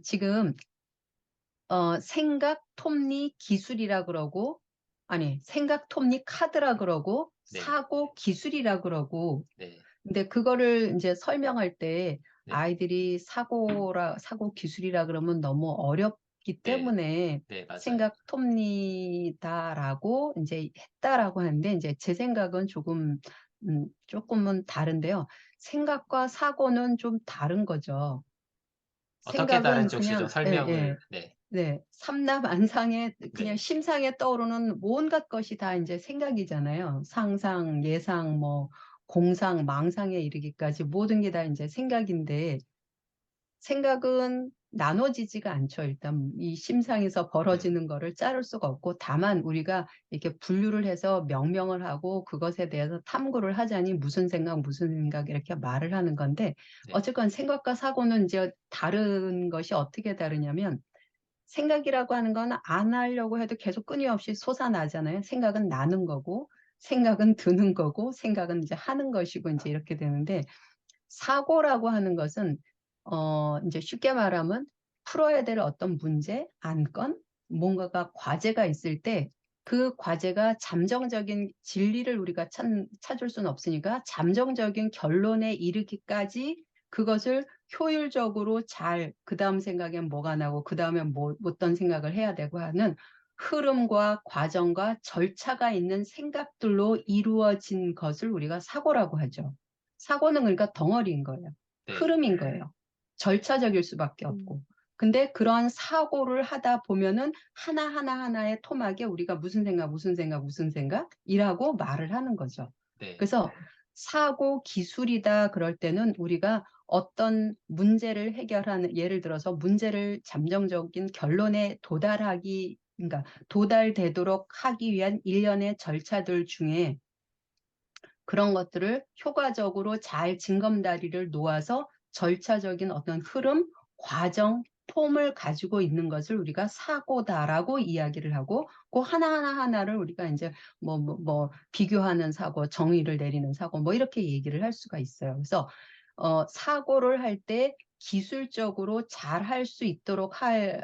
지금 생각 톱니 기술이라 그러고, 아니, 생각 톱니 카드라 그러고, 네, 사고 기술이라 그러고, 네, 근데 그거를 이제 설명할 때 네, 아이들이 사고 기술이라 그러면 너무 어렵기 네, 때문에 네, 맞아요. 생각 톱니다라고 이제 했다라고 하는데, 이제 제 생각은 조금은 다른데요. 생각과 사고는 좀 다른 거죠. 어떻게 생각은 다른지 혹시 좀 그냥, 예, 예. 설명을, 네, 네, 삼라만상에 그냥 네, 심상에 떠오르는 온갖 것이 다 이제 생각이잖아요. 상상, 예상, 뭐 공상, 망상에 이르기까지 모든 게 다 이제 생각인데 생각은 나눠지지가 않죠. 일단 이 심상에서 음, 벌어지는 거를 자를 수가 없고 다만 우리가 이렇게 분류를 해서 명명을 하고 그것에 대해서 탐구를 하자니 무슨 생각 이렇게 말을 하는 건데 네, 어쨌건 생각과 사고는 이제 다른 것이 어떻게 다르냐면 생각이라고 하는 건 안 하려고 해도 계속 끊임없이 솟아나잖아요. 생각은 나는 거고, 생각은 드는 거고, 생각은 이제 하는 것이고, 이제 이렇게 되는데, 사고라고 하는 것은, 이제 쉽게 말하면 풀어야 될 어떤 문제, 안건, 뭔가가 과제가 있을 때, 그 과제가 잠정적인 진리를 우리가 찾을 수는 없으니까, 잠정적인 결론에 이르기까지 그것을 효율적으로 잘, 그 다음 생각엔 뭐가 나고, 그 다음에 어떤 생각을 해야 되고 하는 흐름과 과정과 절차가 있는 생각들로 이루어진 것을 우리가 사고라고 하죠. 사고는 그러니까 덩어리인 거예요. 네, 흐름인 거예요. 절차적일 수밖에 없고. 근데 그런 사고를 하다 보면은 하나하나의 토막에 우리가 무슨 생각이라고 말을 하는 거죠. 네, 그래서 사고 기술이다 그럴 때는 우리가 어떤 문제를 해결하는, 예를 들어서 문제를 잠정적인 결론에 그러니까 도달되도록 하기 위한 일련의 절차들 중에 그런 것들을 효과적으로 잘 징검다리를 놓아서 절차적인 어떤 흐름, 과정, 폼을 가지고 있는 것을 우리가 사고다라고 이야기를 하고 그 하나하나를 우리가 이제 비교하는 사고, 정의를 내리는 사고 뭐 이렇게 얘기를 할 수가 있어요. 그래서 사고를 할 때 기술적으로 잘 할 수 있도록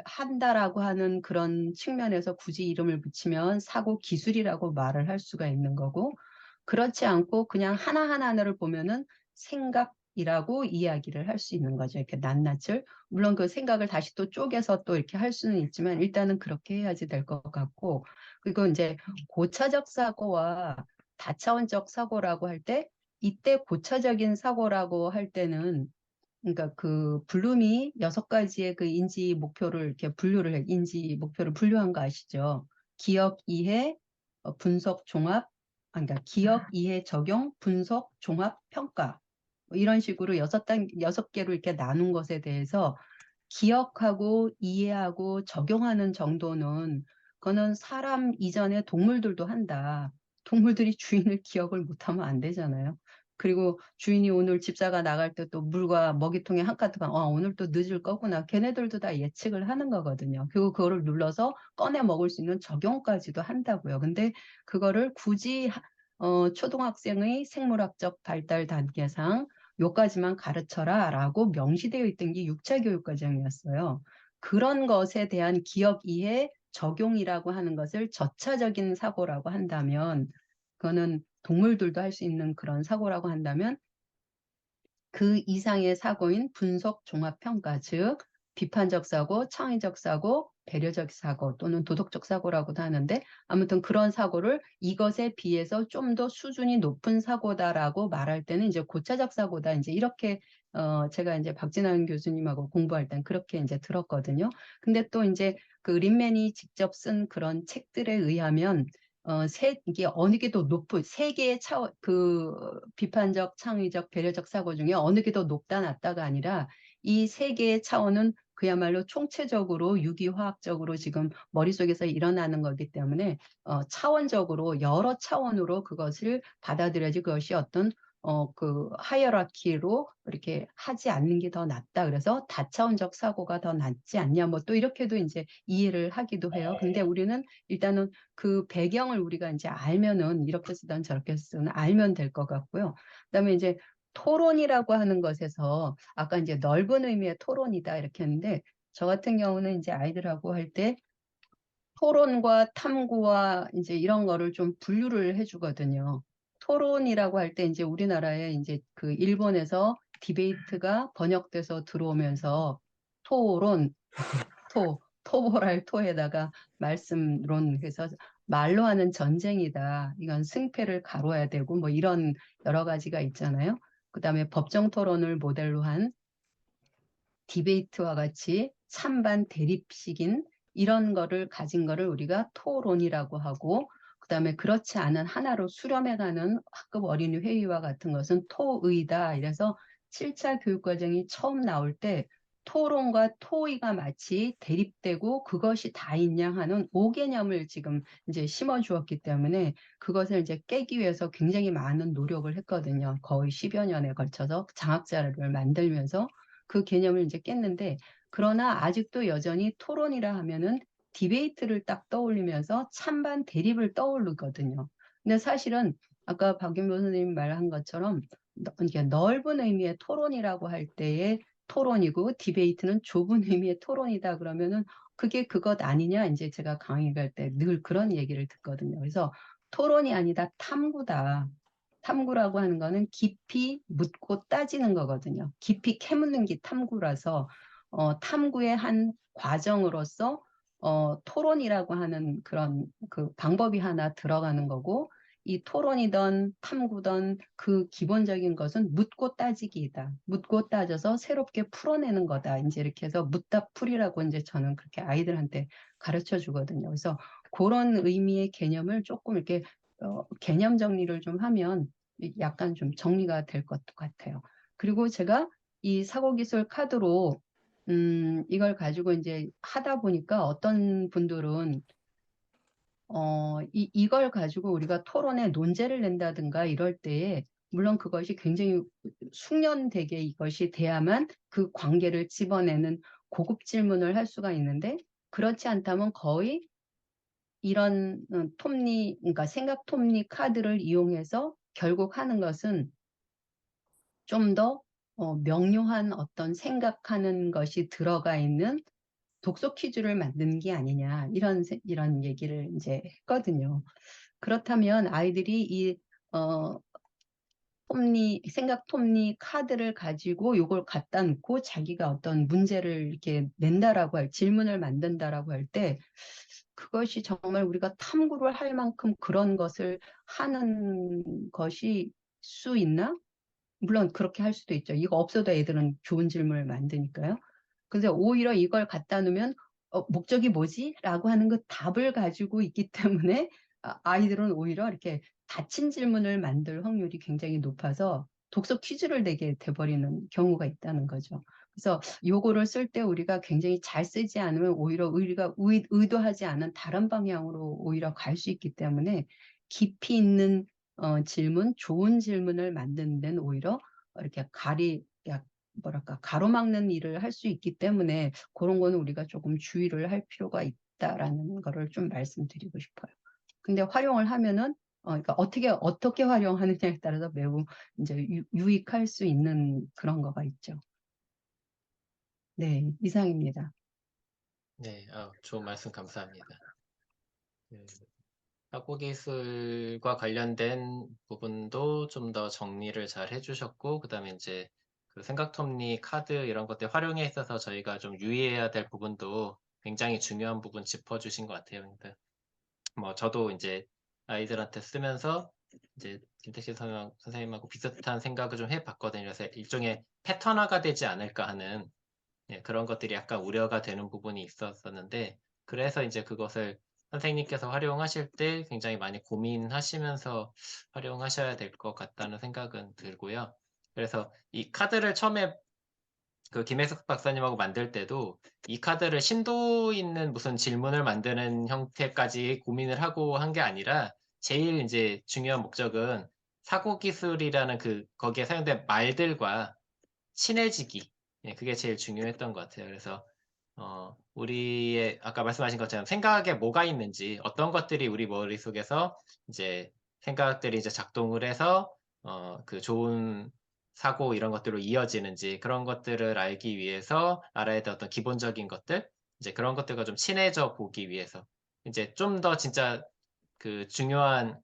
한다라고 하는 그런 측면에서 굳이 이름을 붙이면 사고 기술이라고 말을 할 수가 있는 거고 그렇지 않고 그냥 하나하나를 보면은 생각이라고 이야기를 할 수 있는 거죠. 이렇게 낱낱을. 물론 그 생각을 다시 또 쪼개서 또 이렇게 할 수는 있지만 일단은 그렇게 해야지 될 것 같고. 그리고 이제 고차적 사고와 다차원적 사고라고 할 때 이때 고차적인 사고라고 할 때는 그러니까 그 블룸이 6가지의 그 인지 목표를 이렇게 인지 목표를 분류한 거 아시죠? 기억, 이해, 분석, 종합, 그러니까 기억, 이해, 적용, 분석, 종합, 평가. 뭐 이런 식으로 6개로 이렇게 나눈 것에 대해서 기억하고 이해하고 적용하는 정도는 그거는 사람 이전에 동물들도 한다. 동물들이 주인을 기억을 못하면 안 되잖아요. 그리고 주인이 오늘 집사가 나갈 때 또 물과 먹이통에 한 카트가 오늘 또 늦을 거구나. 걔네들도 다 예측을 하는 거거든요. 그리고 그거를 눌러서 꺼내 먹을 수 있는 적용까지도 한다고요. 근데 그거를 굳이 초등학생의 생물학적 발달 단계상 요까지만 가르쳐라 라고 명시되어 있던 게 6차 교육과정이었어요. 그런 것에 대한 기억 이해 적용이라고 하는 것을 저차적인 사고라고 한다면 그거는 동물들도 할 수 있는 그런 사고라고 한다면 그 이상의 사고인 분석 종합 평가, 즉 비판적 사고, 창의적 사고, 배려적 사고 또는 도덕적 사고라고도 하는데 아무튼 그런 사고를 이것에 비해서 좀 더 수준이 높은 사고다라고 말할 때는 이제 고차적 사고다. 이제 이렇게 제가 이제 박진환 교수님하고 공부할 땐 그렇게 이제 들었거든요. 근데 또 이제 그 린맨이 직접 쓴 그런 책들에 의하면 이게 어느 게 더 높은, 세 개의 비판적, 창의적, 배려적 사고 중에 어느 게 더 높다, 낮다가 아니라 이 세 개의 차원은 그야말로 총체적으로 유기화학적으로 지금 머릿속에서 일어나는 거기 때문에 차원적으로 여러 차원으로 그것을 받아들여야지 그것이 어떤 그 하이어라키로 이렇게 하지 않는 게 더 낫다. 그래서 다차원적 사고가 더 낫지 않냐. 뭐 또 이렇게도 이제 이해를 하기도 해요. 근데 우리는 일단은 그 배경을 우리가 이제 알면은 이렇게 쓰든 저렇게 쓰든 알면 될 것 같고요. 그다음에 이제 토론이라고 하는 것에서 아까 이제 넓은 의미의 토론이다 이렇게 했는데 저 같은 경우는 이제 아이들하고 할 때 토론과 탐구와 이제 이런 거를 좀 분류를 해주거든요. 토론이라고 할 때 이제 우리나라에 이제 그 일본에서 디베이트가 번역돼서 들어오면서 토론, 토벌할 토에다가 말씀론 해서 말로 하는 전쟁이다. 이건 승패를 가로야 되고 뭐 이런 여러 가지가 있잖아요. 그다음에 법정 토론을 모델로 한 디베이트와 같이 찬반 대립식인 이런 거를 가진 거를 우리가 토론이라고 하고 그다음에 그렇지 않은 하나로 수렴해가는 학급 어린이 회의와 같은 것은 토의다. 이래서 7차 교육과정이 처음 나올 때 토론과 토의가 마치 대립되고 그것이 다있냐 하는 5개념을 지금 이제 심어 주었기 때문에 그것을 이제 깨기 위해서 굉장히 많은 노력을 했거든요. 거의 10여 년에 걸쳐서 장학 자료를 만들면서 그 개념을 이제 깼는데 그러나 아직도 여전히 토론이라 하면은 디베이트를 딱 떠올리면서 찬반 대립을 떠오르거든요. 근데 사실은 아까 박윤보 선생님 말한 것처럼 이게 넓은 의미의 토론이라고 할 때의 토론이고 디베이트는 좁은 의미의 토론이다 그러면은 그게 그것 아니냐 이제 제가 강의 갈 때 늘 그런 얘기를 듣거든요. 그래서 토론이 아니다 탐구다. 탐구라고 하는 거는 깊이 묻고 따지는 거거든요. 깊이 캐묻는 게 탐구라서 탐구의 한 과정으로서 토론이라고 하는 그런 그 방법이 하나 들어가는 거고 이 토론이든 탐구든 그 기본적인 것은 묻고 따지기이다. 묻고 따져서 새롭게 풀어내는 거다. 이제 이렇게 해서 묻다 풀이라고 이제 저는 그렇게 아이들한테 가르쳐 주거든요. 그래서 그런 의미의 개념을 조금 이렇게 개념 정리를 좀 하면 약간 좀 정리가 될 것 같아요. 그리고 제가 이 사고기술 카드로 이걸 가지고 이제 하다 보니까 어떤 분들은 이걸 가지고 우리가 토론에 논제를 낸다든가 이럴 때에 물론 그것이 굉장히 숙련되게 이것이 돼야만 그 관계를 집어내는 고급 질문을 할 수가 있는데 그렇지 않다면 거의 이런 톱니, 그러니까 생각 톱니 카드를 이용해서 결국 하는 것은 좀 더 명료한 어떤 생각하는 것이 들어가 있는 독서 퀴즈를 만드는 게 아니냐 이런 얘기를 이제 했거든요. 그렇다면 아이들이 이 어, 생각 톱니 카드를 가지고 요걸 갖다 놓고 자기가 어떤 문제를 이렇게 낸다라고 질문을 만든다라고 할 때 그것이 정말 우리가 탐구를 할 만큼 그런 것을 하는 것이 수 있나? 물론 그렇게 할 수도 있죠. 이거 없어도 애들은 좋은 질문을 만드니까요. 근데 오히려 이걸 갖다 놓으면 목적이 뭐지? 라고 하는 그 답을 가지고 있기 때문에 아이들은 오히려 이렇게 닫힌 질문을 만들 확률이 굉장히 높아서 독서 퀴즈를 내게 돼버리는 경우가 있다는 거죠. 그래서 요거를 쓸 때 우리가 굉장히 잘 쓰지 않으면 오히려 우리가 의도하지 않은 다른 방향으로 오히려 갈 수 있기 때문에 깊이 있는 질문, 좋은 질문을 만드는 데는 오히려 이렇게 뭐랄까, 가로막는 일을 할 수 있기 때문에 그런 거는 우리가 조금 주의를 할 필요가 있다라는 거를 좀 말씀드리고 싶어요. 근데 활용을 하면은, 그러니까 어떻게 활용하느냐에 따라서 매우 이제 유익할 수 있는 그런 거가 있죠. 네, 이상입니다. 네, 좋은 말씀 감사합니다. 그 사고기술과 관련된 부분도 좀 더 정리를 잘 해주셨고, 그 다음에 이제 그 생각톱니 카드 이런 것들 활용에 있어서 저희가 좀 유의해야 될 부분도 굉장히 중요한 부분 짚어주신 것 같아요. 근데 뭐 저도 이제 아이들한테 쓰면서 이제 김택실 선생님하고 비슷한 생각을 좀 해봤거든요. 그래서 일종의 패턴화가 되지 않을까 하는 그런 것들이 약간 우려가 되는 부분이 있었었는데, 그래서 이제 그것을 선생님께서 활용하실 때 굉장히 많이 고민하시면서 활용하셔야 될 것 같다는 생각은 들고요. 그래서 이 카드를 처음에 그 김혜석 박사님하고 만들 때도 이 카드를 심도 있는 무슨 질문을 만드는 형태까지 고민을 하고 한 게 아니라 제일 이제 중요한 목적은 사고 기술이라는 거기에 사용된 말들과 친해지기. 그게 제일 중요했던 것 같아요. 그래서 우리의 아까 말씀하신 것처럼 생각에 뭐가 있는지 어떤 것들이 우리 머릿속에서 이제 생각들이 이제 작동을 해서 그 좋은 사고 이런 것들로 이어지는지 그런 것들을 알기 위해서 알아야 될 어떤 기본적인 것들 이제 그런 것들과 좀 친해져 보기 위해서 이제 좀 더 진짜 그 중요한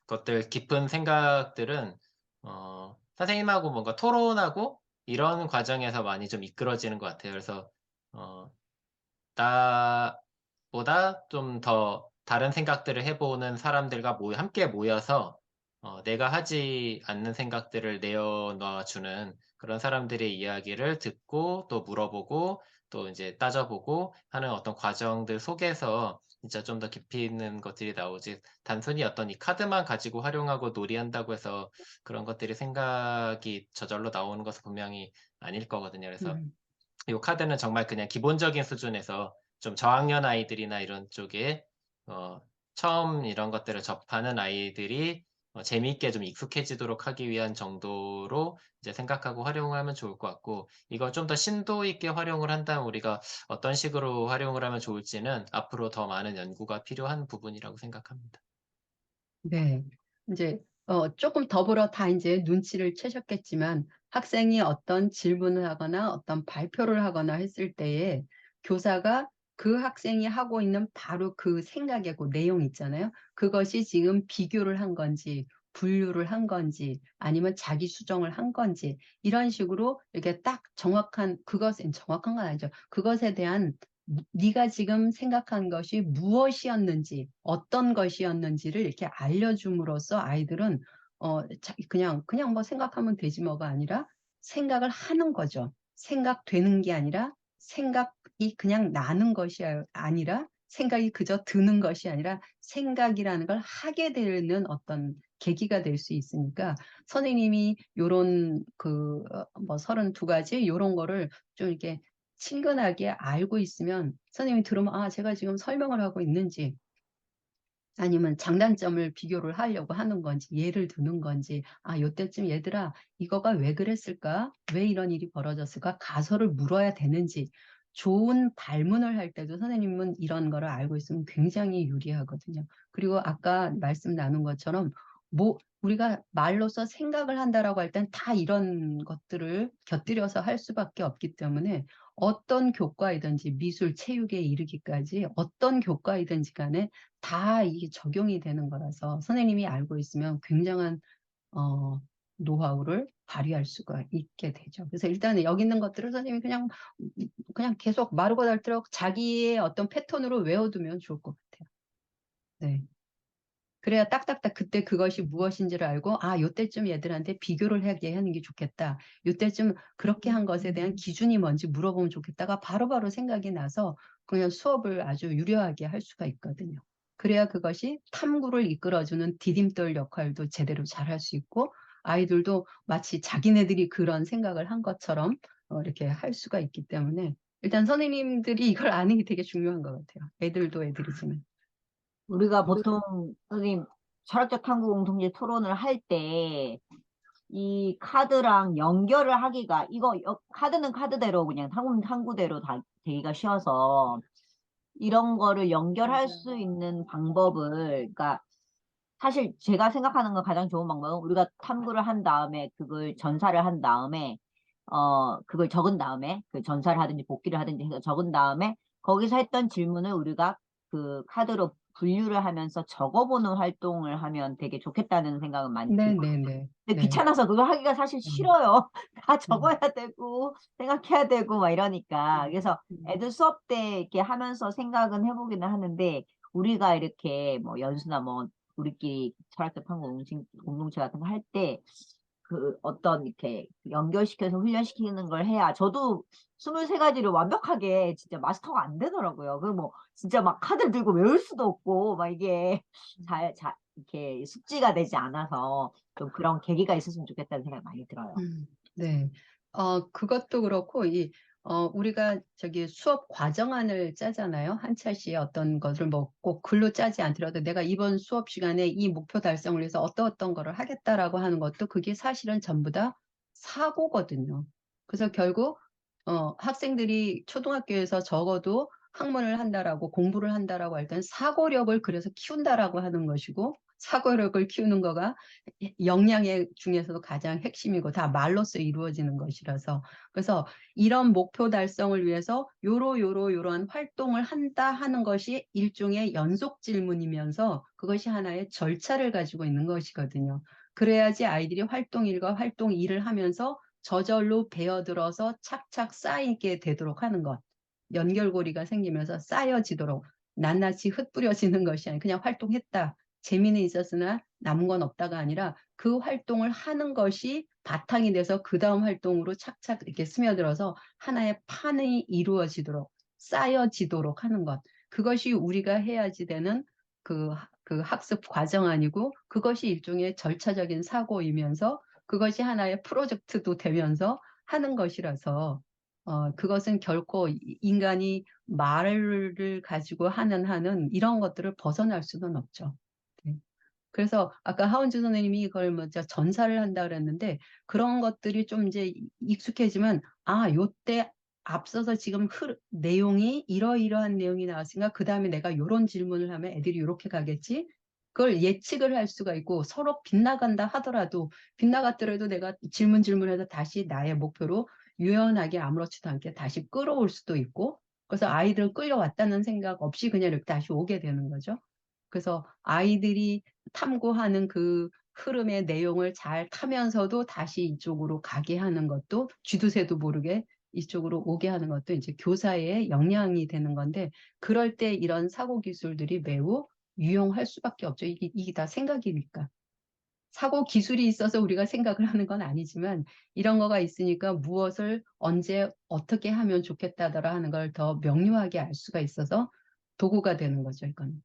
것들 깊은 생각들은 선생님하고 뭔가 토론하고 이런 과정에서 많이 좀 이끌어지는 것 같아요. 그래서 어 나보다 좀 더 다른 생각들을 해 보는 사람들과 함께 모여서 내가 하지 않는 생각들을 내어놔 주는 그런 사람들의 이야기를 듣고 또 물어보고 또 인제 따져 보고 하는 어떤 과정들 속에서 진짜 좀 더 깊이 있는 것들이 나오지 단순히 어떤 이 카드만 가지고 활용하고 놀이한다고 해서 그런 것들이 생각이 저절로 나오는 것은 분명히 아닐 거거든요. 그래서 음. 요 카드는 정말 그냥 기본적인 수준에서 좀 저학년 아이들이나 이런 쪽에 어 처음 이런 것들을 접하는 아이들이 재미있게 좀 익숙해지도록 하기 위한 정도로 이제 생각하고 활용을 하면 좋을 것 같고 이걸 좀 더 심도 있게 활용을 한다면 우리가 어떤 식으로 활용을 하면 좋을지는 앞으로 더 많은 연구가 필요한 부분이라고 생각합니다. 네. 인제 쪼끔 더불어 다 인제 눈치를 채셨겠지만 학생이 어떤 질문을 하거나 어떤 발표를 하거나 했을 때에 교사가 그 학생이 하고 있는 바로 그 생각의 고 내용 있잖아요. 그것이 지금 비교를 한 건지 분류를 한 건지 아니면 자기 수정을 한 건지 이런 식으로 이렇게 딱 정확한 그것은 정확한 건 아니죠. 그것에 대한 네가 지금 생각한 것이 무엇이었는지 어떤 것이었는지를 이렇게 알려줌으로써 아이들은 그냥 뭐 '생각하면 되지 뭐'가 아니라 생각을 하는 거죠. 생각되는 게 아니라 생각이 그냥 나는 것이 아니라 생각이 그저 드는 것이 아니라 생각이라는 걸 하게 되는 어떤 계기가 될 수 있으니까 선생님이 요런 뭐 32 가지 요런 거를 좀 이렇게 친근하게 알고 있으면 선생님이 들으면 제가 지금 설명을 하고 있는지 아니면 장단점을 비교를 하려고 하는 건지 예를 드는 건지 요때쯤 얘들아 이거가 왜 그랬을까? 왜 이런 일이 벌어졌을까?' 가설을 물어야 되는지 좋은 발문을 할 때도 선생님은 이런 거를 알고 있으면 굉장히 유리하거든요. 그리고 아까 말씀 나눈 것처럼 우리가 말로써 생각을 한다라고 할 땐 다 이런 것들을 곁들여서 할 수밖에 없기 때문에 어떤 교과이든지 미술, 체육에 이르기까지 어떤 교과이든지 간에 다 이게 적용이 되는 거라서 선생님이 알고 있으면 굉장한 어 노하우를 발휘할 수가 있게 되죠. 그래서 일단은 여기 있는 것들을 선생님이 그냥 계속 마르고 닳도록 자기의 어떤 패턴으로 외워두면 좋을 것 같아요. 네. 그래야 딱딱딱 그때 그것이 무엇인지를 알고 '요때쯤 얘들한테 비교를 하게 하는 게 좋겠다. 요때쯤 그렇게 한 것에 대한 기준이 뭔지 물어보면 좋겠다.'가 바로바로 생각이 나서 그냥 수업을 아주 유려하게 할 수가 있거든요. 그래야 그것이 탐구를 이끌어주는 디딤돌 역할도 제대로 잘할 수 있고 아이들도 마치 자기네들이 그런 생각을 한 것처럼 이렇게 할 수가 있기 때문에 일단 선생님들이 이걸 아는 게 되게 중요한 것 같아요. 애들도 애들이지만. 우리가 보통 선생님 철학적 탐구 공동체 토론을 할 때 이 카드랑 연결을 하기가 이거 카드는 카드대로 그냥 탐구대로 다 되기가 쉬워서 이런 거를 연결할 수 있는 방법을 그러니까 사실 제가 생각하는 건 가장 좋은 방법은 우리가 탐구를 한 다음에 그걸 전사를 한 다음에 그걸 적은 다음에 그 전사를 하든지 복기를 하든지 해서 적은 다음에 거기서 했던 질문을 우리가 그 카드로 분류를 하면서 적어보는 활동을 하면 되게 좋겠다는 생각은 많이 들어요. 네네네. 근데 네. 귀찮아서 그거 하기가 사실 음. 싫어요. 다 음. 적어야 되고 생각해야 되고 막 이러니까. 음. 그래서 음. 애들 수업 때 이렇게 하면서 생각은 해 보기는 하는데 우리가 이렇게 뭐 연수나 뭐 우리끼리 철학적 탐구 공동체 같은 거 할 때 그 어떤 이렇게 연결시켜서 훈련시키는 걸 해야 저도 23 가지를 완벽하게 진짜 마스터가 안 되더라고요. 그 뭐 진짜 막 카드를 들고 외울 수도 없고 막 이게 이렇게 숙지가 되지 않아서 좀 그런 계기가 있었으면 좋겠다는 생각이 많이 들어요. 네. 그것도 그렇고 우리가 저기 수업 과정안을 짜잖아요. 한 차씩 어떤 것을 뭐 꼭 글로 짜지 않더라도 '내가 이번 수업 시간에 이 목표 달성을 위해서 어떤 거를 하겠다.'라고 하는 것도 그게 사실은 전부 다 사고거든요. 그래서 결국 학생들이 초등학교에서 적어도 '학문을 한다.'라고 '공부를 한다.'라고 할 때는 '사고력을 그래서 키운다.'라고 하는 것이고 사고력을 키우는 거가 역량 중에서도 가장 핵심이고 다 말로써 이루어지는 것이라서 그래서 이런 목표 달성을 위해서 요러한 활동을 한다 하는 것이 일종의 연속 질문이면서 그것이 하나의 절차를 가지고 있는 것이거든요. 그래야지 아이들이 활동 1과 활동 2를 하면서 저절로 배어들어서 착착 쌓이게 되도록 하는 것. 연결고리가 생기면서 쌓여지도록 낱낱이 흩뿌려지는 것이 아니라 그냥 활동했다. 재미는 있었으나 남은 건 없다가 아니라 그 활동을 하는 것이 바탕이 돼서 그 다음 활동으로 착착 이렇게 스며들어서 하나의 판이 이루어지도록 쌓여지도록 하는 것. 그것이 우리가 해야지 되는 그 학습 과정 아니고 그것이 일종의 절차적인 사고이면서 그것이 하나의 프로젝트도 되면서 하는 것이라서 그것은 결코 인간이 말을 가지고 하는 한은 이런 것들을 벗어날 수는 없죠. 네. 그래서 아까 하은주 선생님이 이걸 먼저 전사를 한다 그랬는데 그런 것들이 좀 이제 익숙해지면 요때 앞서서 지금 내용이 이러이러한 내용이 나왔으니까 그 다음에 내가 요런 질문을 하면 애들이 요렇게 가겠지. 그걸 예측을 할 수가 있고 서로 빗나간다 하더라도 빗나갔더라도 내가 질문해서 다시 나의 목표로 유연하게 아무렇지도 않게 다시 끌어올 수도 있고 그래서 아이들을 끌려왔다는 생각 없이 그냥 이렇게 다시 오게 되는 거죠. 그래서 아이들이 탐구하는 그 흐름의 내용을 잘 타면서도 다시 이쪽으로 가게 하는 것도 쥐두새도 모르게 이쪽으로 오게 하는 것도 이제 교사의 역량이 되는 건데 그럴 때 이런 사고 기술들이 매우 유용할 수밖에 없죠. 이게 다 생각이니까. 사고 기술이 있어서 우리가 생각을 하는 건 아니지만 이런 거가 있으니까 무엇을 언제 어떻게 하면 좋겠다더라 하는 걸 더 명료하게 알 수가 있어서 도구가 되는 거죠, 이건.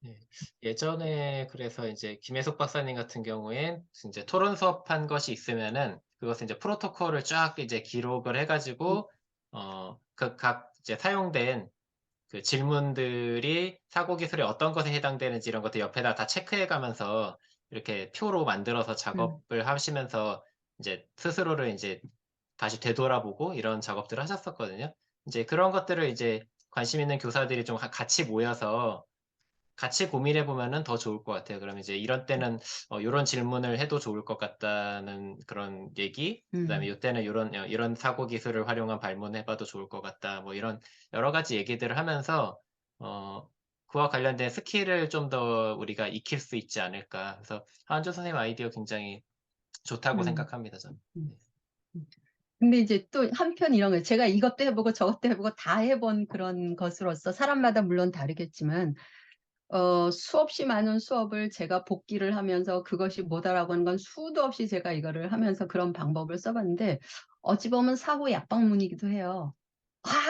예. 예전에 그래서 이제 김혜숙 박사님 같은 경우엔 이제 토론 수업한 것이 있으면은 그것을 이제 프로토콜을 쫙 이제 기록을 해가지고 그 각 이제 사용된 그 질문들이 사고 기술에 어떤 것에 해당되는지 이런 것들 옆에다 다 체크해 가면서 이렇게 표로 만들어서 작업을 하시면서 이제 스스로를 이제 다시 되돌아보고 이런 작업들을 하셨었거든요. 이제 그런 것들을 이제 관심 있는 교사들이 좀 같이 모여서 같이 고민해 보면은 더 좋을 것 같아요. 그러면 이제 이런 때는 요런 질문을 해도 좋을 것 같다는 그런 얘기, 그다음에 요때는 요런 이런 사고 기술을 활용한 발문해 봐도 좋을 것 같다. 뭐 이런 여러 가지 얘기들을 하면서 그와 관련된 스킬을 좀 더 우리가 익힐 수 있지 않을까. 그래서 하은주 선생님 아이디어 굉장히 좋다고 음. 생각합니다, 저는. 음. 근데 이제 또 한편 이런 거예요. 제가 이것도 해보고 저것도 해보고 다 해본 그런 것으로서 사람마다 물론 다르겠지만 수없이 많은 수업을 제가 복기를 하면서 그것이 뭐다라고 하는 건 수도 없이 제가 이거를 하면서 그런 방법을 써봤는데 어찌 보면 사고 약방문이기도 해요.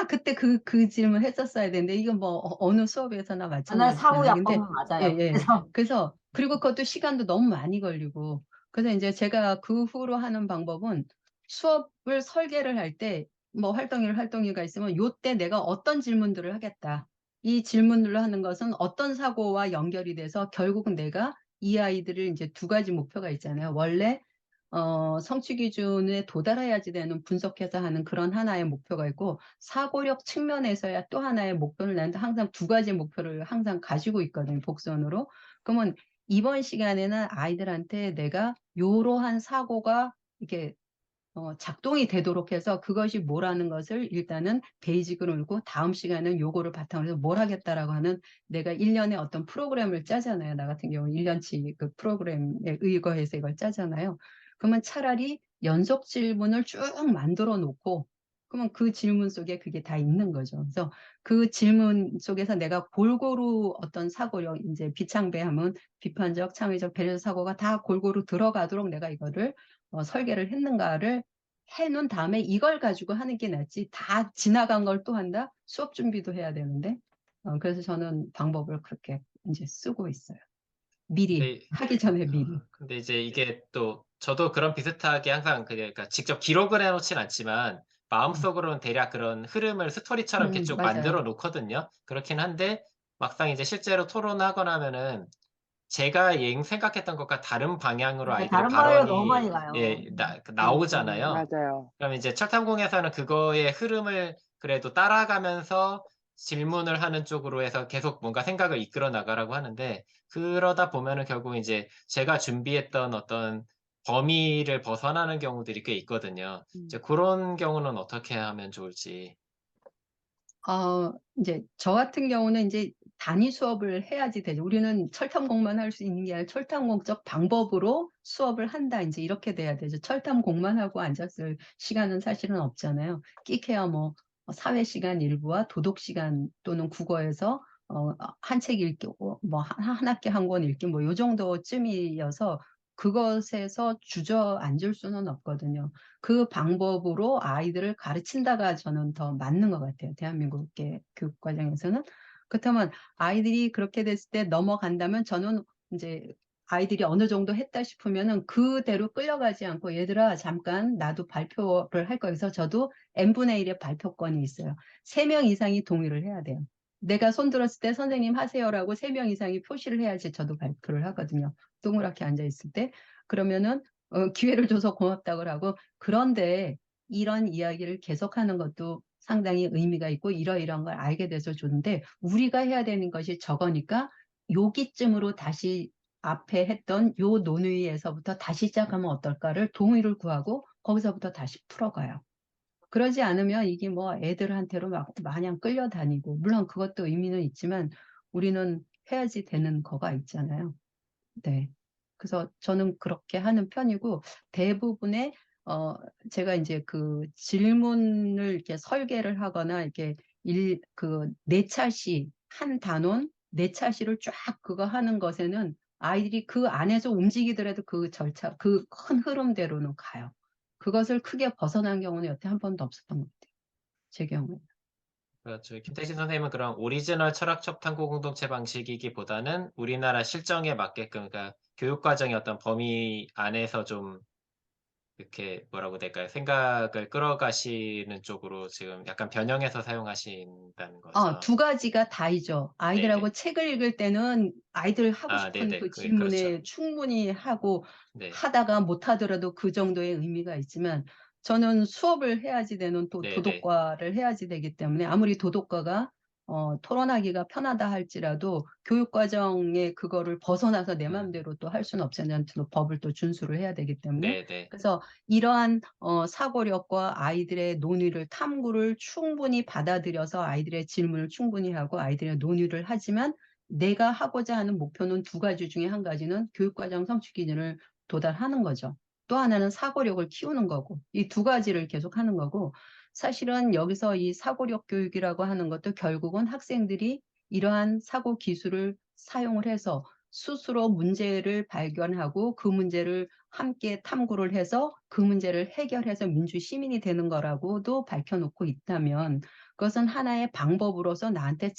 그때 그 질문 했었어야 되는데 이건 뭐 어느 수업에서나 나 마찬가지잖아요. 사고 근데 약방문 맞아요. 그래서 그리고 그것도 시간도 너무 많이 걸리고 그래서 이제 제가 그 후로 하는 방법은 수업을 설계를 할 때 뭐 활동일가 있으면 요때 내가 어떤 질문들을 하겠다. 이 질문들로 하는 것은 어떤 사고와 연결이 돼서 결국은 내가 이 아이들을 이제 두 가지 목표가 있잖아요. 원래 성취 기준에 도달해야지 되는 분석해서 하는 그런 하나의 목표가 있고 사고력 측면에서야 또 하나의 목표를 나는데 항상 두 가지 목표를 항상 가지고 있거든요. 복선으로. 그러면 이번 시간에는 아이들한테 내가 요러한 사고가 이렇게 작동이 되도록 해서 그것이 뭐라는 것을 일단은 베이직을 울고 다음 시간은 요거를 바탕으로 해서 뭘 하겠다라고 하는 내가 1년에 어떤 프로그램을 짜잖아요. 나 같은 경우는 1년치 그 프로그램에 의거해서 이걸 짜잖아요. 그러면 차라리 연속 질문을 쭉 만들어 놓고 그러면 그 질문 속에 그게 다 있는 거죠. 그래서 그 질문 속에서 내가 골고루 어떤 사고력, 이제 비창배하면 비판적, 창의적, 배려적 사고가 다 골고루 들어가도록 내가 이거를 설계를 했는가를 해놓은 다음에 이걸 가지고 하는 게 낫지 다 지나간 걸 또 한다? 수업 준비도 해야 되는데 그래서 저는 방법을 그렇게 이제 쓰고 있어요. 미리 근데 하기 전에 미리. 근데 이제 이게 또 저도 그런 비슷하게 항상 그러니까 직접 기록을 해놓진 않지만 마음속으로는 대략 그런 흐름을 스토리처럼 이렇게 쭉 만들어 맞아요. 놓거든요. 그렇긴 한데 막상 이제 실제로 토론하거나 하면은 제가 생각했던 것과 다른 방향으로 아이들의 다른 말로 너무 발언이 많이 가요. 나오잖아요. 맞아요. 그럼 이제 철탐공에서는 그거의 흐름을 그래도 따라가면서 질문을 하는 쪽으로 해서 계속 뭔가 생각을 이끌어 나가라고 하는데 그러다 보면은 결국 이제 제가 준비했던 어떤 범위를 벗어나는 경우들이 꽤 있거든요. 이제 그런 경우는 어떻게 하면 좋을지. 이제 저 같은 경우는 이제 단위 수업을 해야지 되죠. 우리는 철탐공만 할 수 있는 게 아니라 철탐공적 방법으로 수업을 한다. 이제 이렇게 돼야 되죠. 철탐공만 하고 앉았을 시간은 사실은 없잖아요. 끼케야 뭐 사회 시간 일부와 도덕 시간 또는 국어에서 한 책 읽기, 뭐 한 학기 한 권 읽기, 뭐 요 정도쯤이어서 그것에서 주저앉을 수는 없거든요. 그 방법으로 아이들을 가르친다가 저는 더 맞는 것 같아요. 대한민국의 교육과정에서는. 그렇다면 아이들이 그렇게 됐을 때 넘어간다면 저는 이제 아이들이 어느 정도 했다 싶으면은 그대로 끌려가지 않고 얘들아 잠깐 나도 발표를 할 거여서 저도 n분의 1의 발표권이 있어요. 3명 이상이 동의를 해야 돼요. 내가 손 들었을 때 선생님 하세요라고 3명 이상이 표시를 해야지 저도 발표를 하거든요. 동그랗게 앉아 있을 때. 그러면은 기회를 줘서 고맙다고 하고 그런데 이런 이야기를 계속하는 것도 상당히 의미가 있고 이러이러한 걸 알게 돼서 좋은데 우리가 해야 되는 것이 저거니까 여기쯤으로 다시 앞에 했던 요 논의에서부터 다시 시작하면 어떨까를 동의를 구하고 거기서부터 다시 풀어가요. 그러지 않으면 이게 뭐 애들한테로 막 마냥 끌려다니고 물론 그것도 의미는 있지만 우리는 해야지 되는 거가 있잖아요. 네. 그래서 저는 그렇게 하는 편이고 대부분의 어 제가 이제 그 질문을 이렇게 설계를 하거나 이렇게 그 네차시 한 단원 네차시를 쫙 그거 하는 것에는 아이들이 그 안에서 움직이더라도 그 절차 그 큰 흐름대로는 가요. 그것을 크게 벗어난 경우는 여태 한 번도 없었던 것 같아요. 제 경우에. 저희 김태신 선생님은 그런 오리지널 철학적 탐구 공동체 방식이기보다는 우리나라 실정에 맞게끔 그러니까 교육 과정의 어떤 범위 안에서 좀 이렇게 뭐라고 해야 될까요? 생각을 끌어가시는 쪽으로 지금 약간 변형해서 사용하신다는 거죠. 두 가지가 다이죠. 네네. 아이들하고 책을 읽을 때는 아이들 하고 아, 싶은 네네. 그 그게 그렇죠. 질문에 충분히 하고 네. 하다가 못하더라도 그 정도의 의미가 있지만 저는 수업을 해야지 되는 또 네네. 도덕과를 해야지 되기 때문에 아무리 도덕과가 토론하기가 편하다 할지라도 교육과정에 그거를 벗어나서 내 음. 마음대로 또 할 수는 없잖아요. 또 법을 또 준수를 해야 되기 때문에. 네네. 그래서 이러한 사고력과 아이들의 논의를 탐구를 충분히 받아들여서 아이들의 질문을 충분히 하고 아이들의 논의를 하지만 내가 하고자 하는 목표는 두 가지 중에 한 가지는 교육과정 성취 기준을 도달하는 거죠. 또 하나는 사고력을 키우는 거고 이 두 가지를 계속 하는 거고 사실은 여기서 이 사고력 교육이라고 하는 것도 결국은 학생들이 이러한 사고 기술을 사용을 해서 스스로 문제를 발견하고 그 문제를 함께 탐구를 해서 그 문제를 해결해서 민주 시민이 되는 거라고도 밝혀놓고 있다면 그것은 하나의 방법으로서 나한테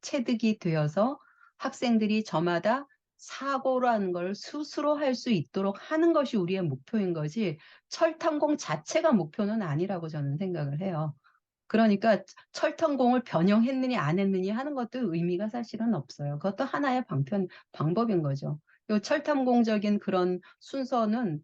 체득이 되어서 학생들이 저마다 사고라는 걸 스스로 할 수 있도록 하는 것이 우리의 목표인 거지 철탐공 자체가 목표는 아니라고 저는 생각을 해요. 그러니까 철탐공을 변형했느냐 안 했느냐 하는 것도 의미가 사실은 없어요. 그것도 하나의 방법인 거죠. 요 철탐공적인 그런 순서는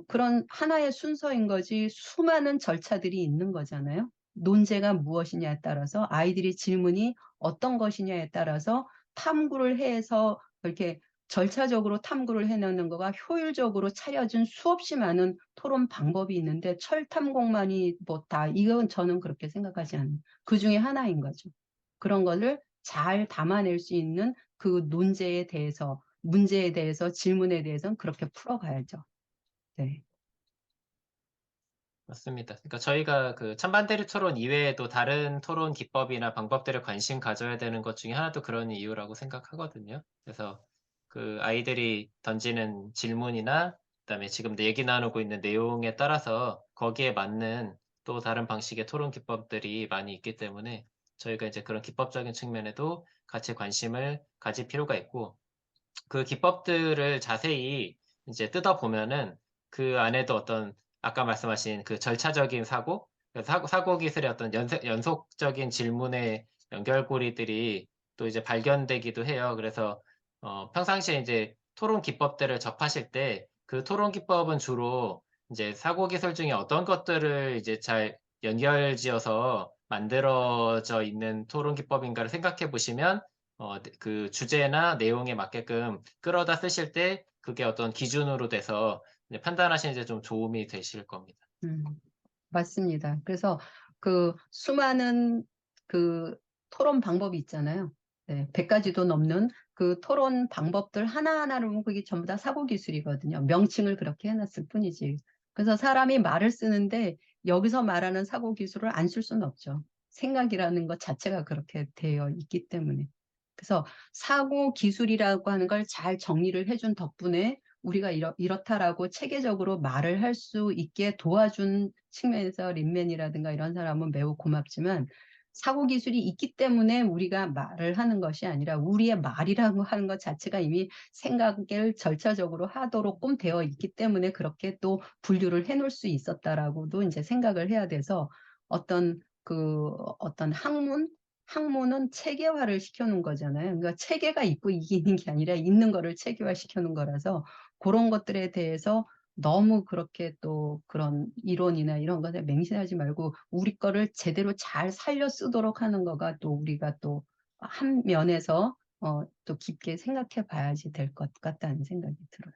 그런 하나의 순서인 거지 수많은 절차들이 있는 거잖아요. 논제가 무엇이냐에 따라서 아이들이 질문이 어떤 것이냐에 따라서 탐구를 해서 이렇게 절차적으로 탐구를 해내는 거가 효율적으로 차려진 수없이 많은 토론 방법이 있는데 철탐공만이 뭐 다 이건 저는 그렇게 생각하지 않아요. 그 중에 하나인 거죠. 그런 거를 잘 담아낼 수 있는 그 논제에 대해서 문제에 대해서 질문에 대해서는 그렇게 풀어가야죠. 네. 맞습니다. 그러니까 저희가 그 찬반 대립 토론 이외에도 다른 토론 기법이나 방법들에 관심 가져야 되는 것 중에 하나도 그런 이유라고 생각하거든요. 그래서 그 아이들이 던지는 질문이나 그다음에 지금 얘기 나누고 있는 내용에 따라서 거기에 맞는 또 다른 방식의 토론 기법들이 많이 있기 때문에 저희가 이제 그런 기법적인 측면에도 같이 관심을 가질 필요가 있고 그 기법들을 자세히 이제 뜯어보면은 그 안에도 어떤 아까 말씀하신 그 절차적인 사고, 그 사고 기술의 어떤 연속적인 질문의 연결고리들이 또 이제 발견되기도 해요. 그래서 평상시에 이제 토론 기법들을 접하실 때 그 토론 기법은 주로 이제 사고 기술 중에 어떤 것들을 이제 잘 연결지어서 만들어져 있는 토론 기법인가를 생각해 보시면 그 주제나 내용에 맞게끔 끌어다 쓰실 때 그게 어떤 기준으로 돼서 이제 판단하시는 데 좀 도움이 되실 겁니다. 맞습니다. 그래서 그 수많은 그 토론 방법이 있잖아요. 네, 100가지도 넘는 그 토론 방법들 하나하나를 보면 그게 전부 다 사고 기술이거든요. 명칭을 그렇게 해놨을 뿐이지. 그래서 사람이 말을 쓰는데 여기서 말하는 사고 기술을 안 쓸 수는 없죠. 생각이라는 것 자체가 그렇게 되어 있기 때문에. 그래서 사고 기술이라고 하는 걸 잘 정리를 해준 덕분에 우리가 이렇다라고 체계적으로 말을 할 수 있게 도와준 측면에서 린맨이라든가 이런 사람은 매우 고맙지만 사고 기술이 있기 때문에 우리가 말을 하는 것이 아니라 우리의 말이라고 하는 것 자체가 이미 생각을 절차적으로 하도록끔 되어 있기 때문에 그렇게 또 분류를 해놓을 수 있었다라고도 이제 생각을 해야 돼서 어떤 학문은 체계화를 시켜놓은 거잖아요. 그러니까 체계가 있고 이기는 게 아니라 있는 거를 체계화 시켜놓은 거라서 그런 것들에 대해서 너무 그렇게 또 그런 이론이나 이런 것에 맹신하지 말고 우리 거를 제대로 잘 살려 쓰도록 하는 거가 또 우리가 또 한 면에서 또 깊게 생각해 봐야지 될 것 같다는 생각이 들어요.